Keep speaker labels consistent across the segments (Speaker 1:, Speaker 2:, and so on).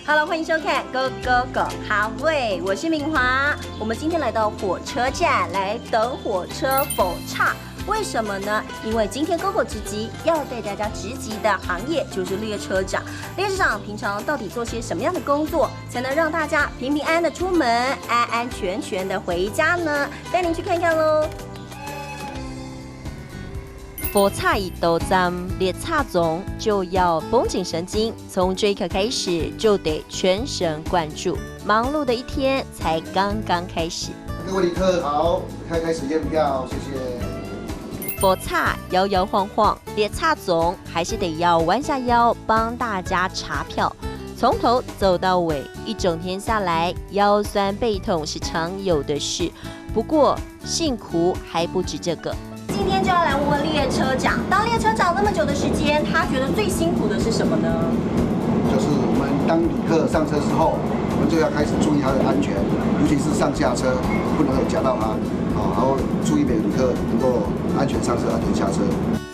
Speaker 1: Hello， 欢迎收看《Go Go Go 哈喂》，我是敏华。我们今天来到火车站，来等火车否岔。为什么呢？因为今天 GoGo 直击要带大家直击的行业就是列车长。列车长平常到底做些什么样的工作，才能让大家平平安安的出门，安安全全的回家呢？带您去看看喽。火车一到站，列车中就要绷紧神经，从这一刻开始就得全神贯注。忙碌的一天才刚刚开始。
Speaker 2: 各位旅客好，开始验票，谢谢。
Speaker 1: 火车摇摇晃晃，列车总还是得要弯下腰帮大家查票，从头走到尾，一整天下来，腰酸背痛是常有的事。不过辛苦还不止这个。今天就要来问问列车长，当列车长那么久的时间，他觉得最辛苦的是什么呢？
Speaker 2: 就是我们当旅客上车之后，我们就要开始注意他的安全，尤其是上下车不能有夹到他。然后注意每个旅客能够安全上车、安全下车。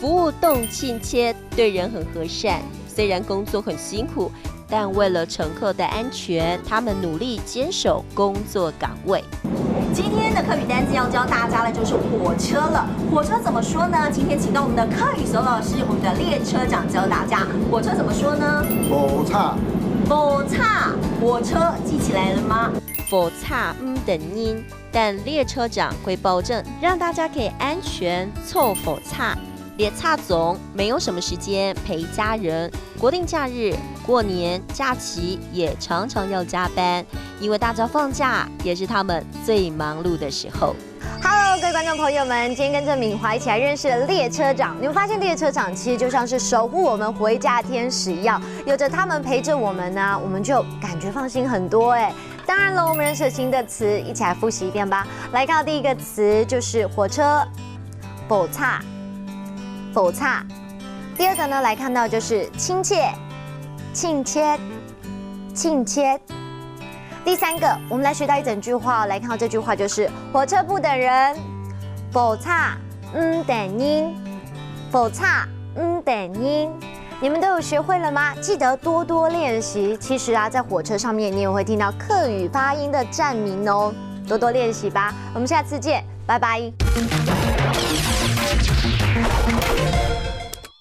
Speaker 1: 服务动亲切，对人很和善。虽然工作很辛苦，但为了乘客的安全，他们努力坚守工作岗位。今天的客语单字要教大家的就是火车了。火车怎么说呢？今天请到我们的客语手老师，我们的列车长教大家火车怎么说呢？
Speaker 2: 火车，
Speaker 1: 火车，火车记起来了吗？火车等音。但列车长会保证让大家可以安全凑火车。列车总没有什么时间陪家人，国定假日、过年假期也常常要加班，因为大家放假也是他们最忙碌的时候。
Speaker 3: Hello， 各位观众朋友们，今天跟着敏华一起来认识了列车长。你们发现列车长其实就像是守护我们回家的天使一样，有着他们陪着我们呢，我们就感觉放心很多哎。当然了，我们认识新的词，一起来复习一遍吧。来看到第一个词就是火车，火车，火车。第二个呢，来看到就是亲切，亲切，亲切。第三个，我们来学到一整句话，来看到这句话就是火车不等人，火车等人，火车等人。你们都有学会了吗？记得多多练习。其实啊，在火车上面你也会听到客语发音的站名哦，多多练习吧。我们下次见，拜拜。